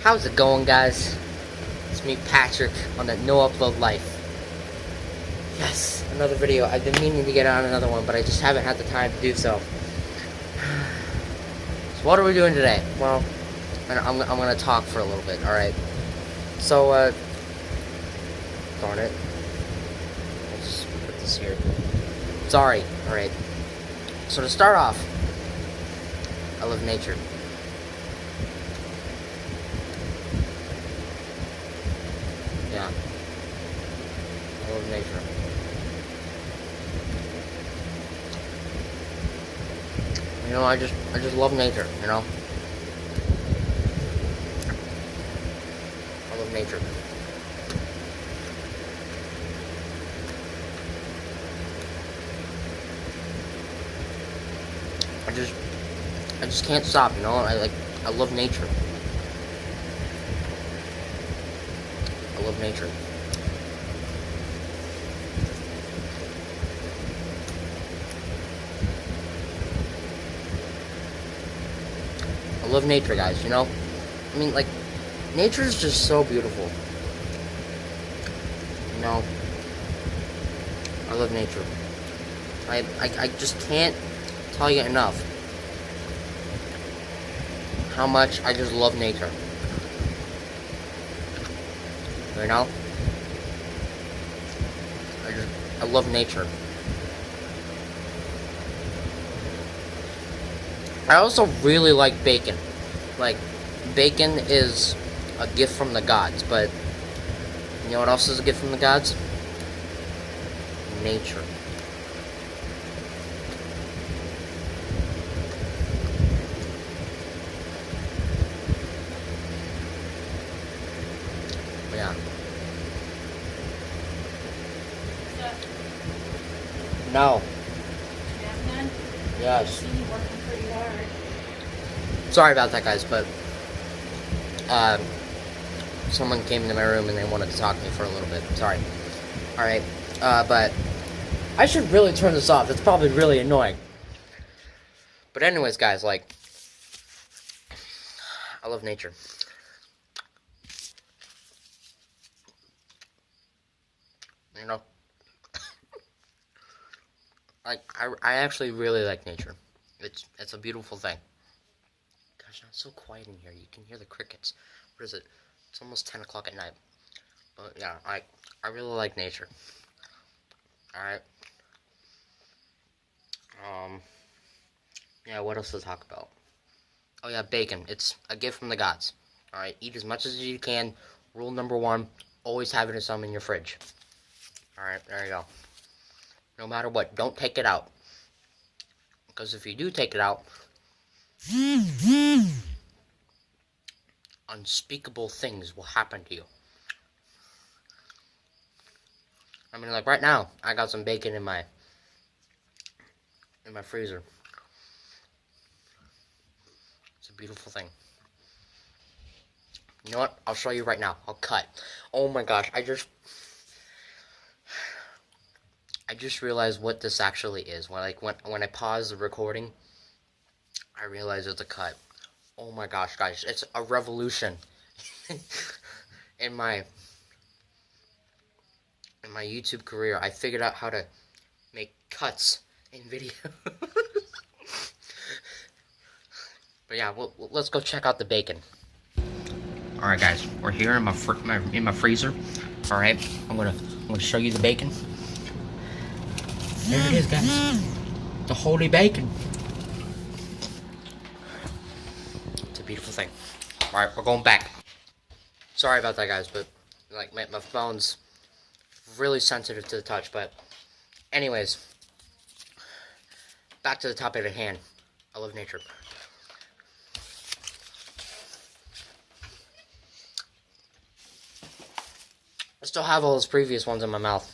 How's it going, guys? It's me, Patrick, on the No Upload Life. Yes, another video. I've been meaning to get on another one, but I just haven't had the time to do so. So what are we doing today? Well, I'm gonna talk for a little bit, alright? So, darn it. I'll just put this here. Sorry, alright. So to start off, I love nature. Yeah. I love nature. You know, I just love nature, you know? I love nature. I just can't stop, you know? I love nature. I love nature. I love nature, guys, you know? I mean, like, nature is just so beautiful. You know? I love nature. I just can't tell you enough how much I just love nature. You know? I love nature. I also really like bacon. Like, bacon is a gift from the gods, but you know what else is a gift from the gods? Nature. Yeah. No. Yes. Sorry about that, guys, but someone came into my room and they wanted to talk to me for a little bit. Sorry. Alright, but I should really turn this off. That's probably really annoying. But anyways, guys, like, I love nature. You know? I actually really like nature. It's a beautiful thing. Gosh, it's so quiet in here. You can hear the crickets. What is it? It's almost 10 o'clock at night. But yeah, I really like nature. Alright. Yeah, what else to talk about? Oh yeah, bacon. It's a gift from the gods. Alright, eat as much as you can. Rule number 1, always have it some in your fridge. Alright, there you go. No matter what, don't take it out. Because if you do take it out, unspeakable things will happen to you. I mean, like right now, I got some bacon in my freezer. It's a beautiful thing. You know what? I'll show you right now. I'll cut. Oh my gosh, I just realized what this actually is. When I pause the recording, I realize it's a cut. Oh my gosh, guys, it's a revolution in my YouTube career. I figured out how to make cuts in video. But yeah, let's go check out the bacon. All right, guys, we're here in my freezer. All right, I'm gonna show you the bacon. There it is, guys. The holy bacon. It's a beautiful thing. All right, we're going back. Sorry about that, guys, but like my phone's really sensitive to the touch. But anyways, back to the topic at hand. I love nature. I still have all those previous ones in my mouth.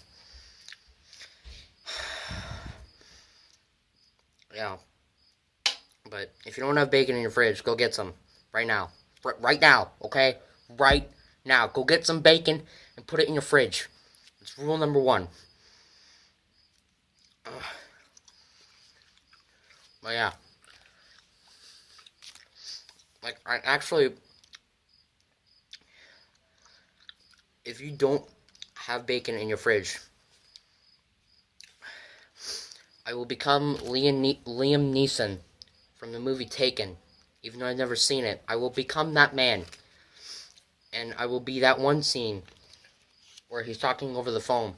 Yeah. But if you don't have bacon in your fridge, go get some. Right now. Right now, okay? Right now. Go get some bacon and put it in your fridge. It's rule number 1. But yeah. Like, I actually if you don't have bacon in your fridge, I will become Liam Neeson from the movie Taken. Even though I've never seen it, I will become that man. And I will be that one scene where he's talking over the phone.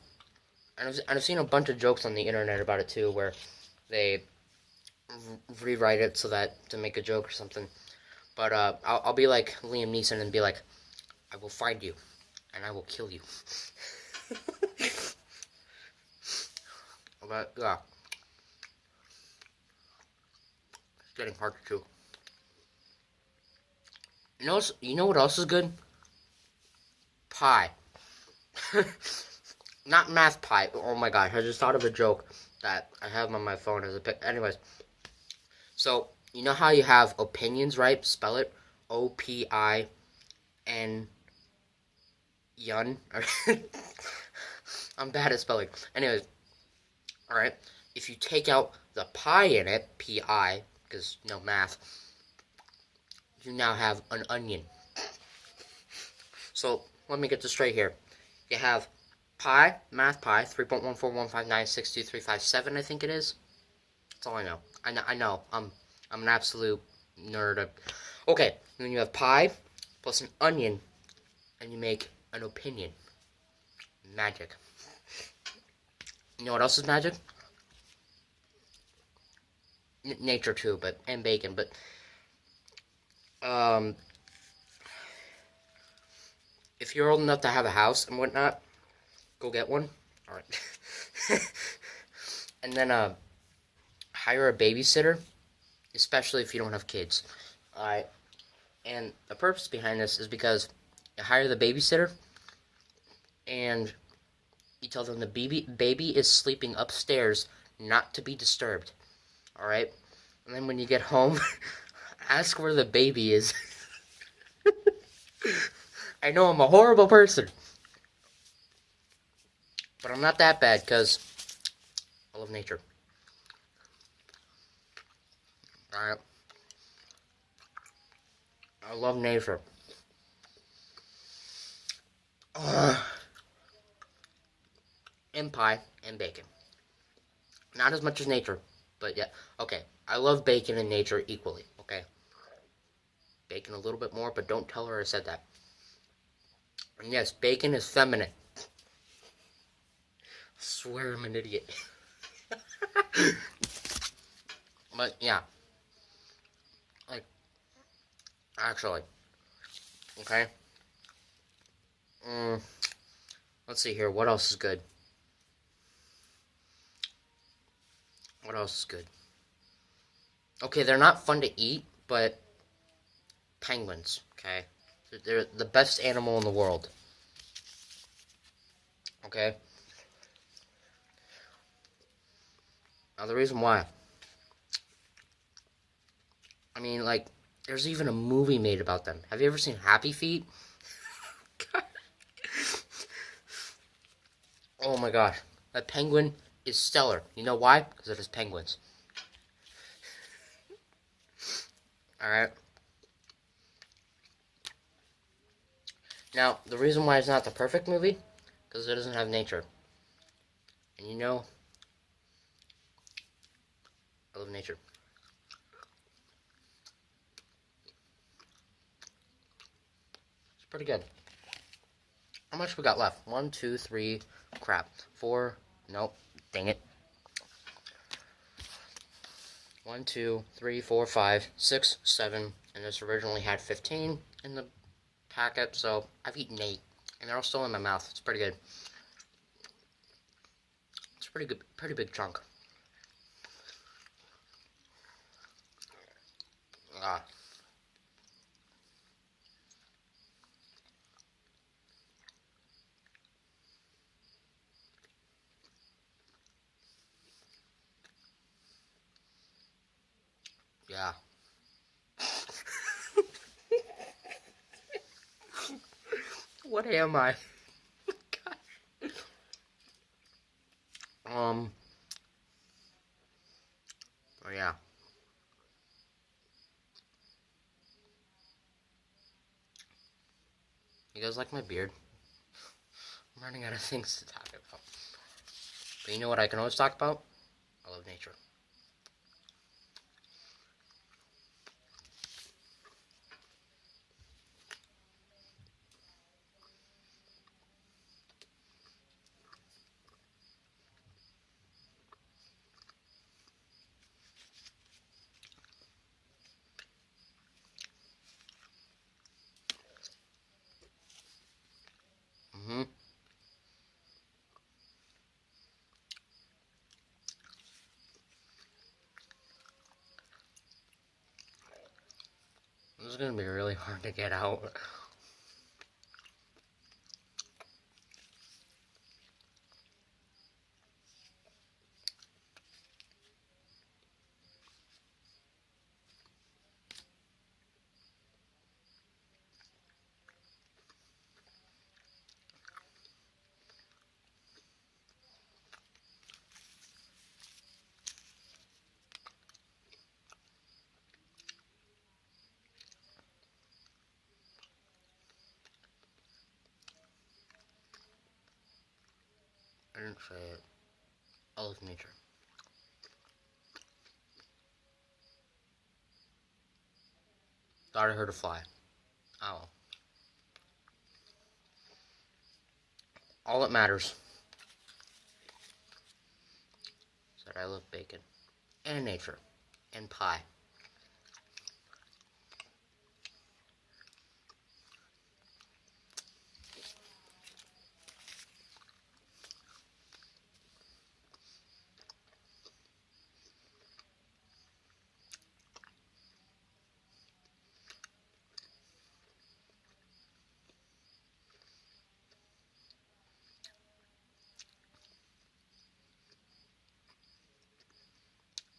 And I've seen a bunch of jokes on the internet about it too, where they rewrite it so that to make a joke or something. But I'll be like Liam Neeson and be like, I will find you, and I will kill you. But yeah, it's getting hard to chew. You know what else is good? Pie. Not math pie. Oh my gosh, I just thought of a joke that I have on my phone as a pic. Anyways, so you know how you have opinions, right? Spell it OPIN Yun. I'm bad at spelling. Anyways, alright. If you take out the pie in it, PI, because no math, you now have an onion. So let me get this straight here. You have pi, math pi, 3.141596237, I think it is. That's all I know. I know. I'm an absolute nerd. Okay, then you have pi plus an onion, and you make an opinion. Magic. You know what else is magic? Nature too, and bacon, but if you're old enough to have a house and whatnot, go get one. All right. And then hire a babysitter, especially if you don't have kids. All right. And the purpose behind this is because you hire the babysitter, and you tell them the baby is sleeping upstairs, not to be disturbed. All right. And then when you get home, ask where the baby is. I know I'm a horrible person, but I'm not that bad because I love nature. Alright. I love nature. And pie and bacon. Not as much as nature, but yeah. Okay, I love bacon and nature equally, okay? Bacon a little bit more, but don't tell her I said that. And yes, bacon is feminine. I swear I'm an idiot. But yeah. Like, actually. Okay. Let's see here. What else is good? What else is good? Okay, they're not fun to eat, but penguins, okay? They're the best animal in the world. Okay? Now, the reason why. I mean, like, there's even a movie made about them. Have you ever seen Happy Feet? Oh my gosh. That penguin is stellar. You know why? Because it has penguins. Alright? Now, the reason why it's not the perfect movie, because it doesn't have nature. And you know, I love nature. It's pretty good. How much we got left? 1, 2, 3, crap. 4, nope, dang it. 1, 2, 3, 4, 5, 6, 7, and this originally had 15 in the packet, so I've eaten 8, and they're all still in my mouth. It's pretty good. It's pretty good, pretty big chunk. Ah. Yeah. What am I? Oh yeah. You guys like my beard? I'm running out of things to talk about. But you know what I can always talk about? I love nature. Mm-hmm. This is gonna be really hard to get out. I didn't say it. I love nature. Thought I heard a fly. Oh well. All that matters is that I love bacon. And nature. And pie.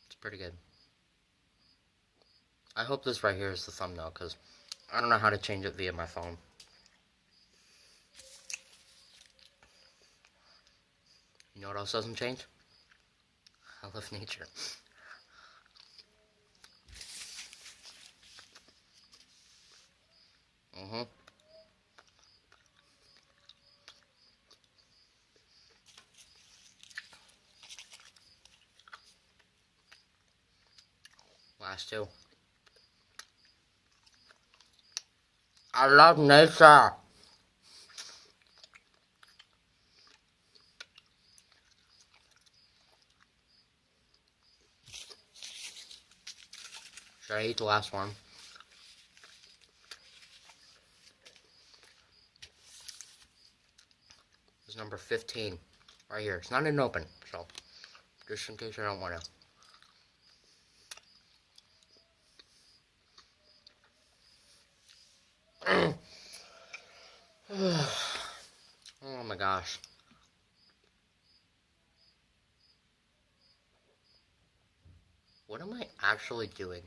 It's pretty good. I hope this right here is the thumbnail, because I don't know how to change it via my phone. You know what else doesn't change? I love nature. Mm-hmm. Last two. I love nature. Should I eat the last one? This is number 15. Right here. It's not an open, so just in case I don't want to. Oh my gosh. What am I actually doing?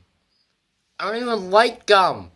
I don't even like gum.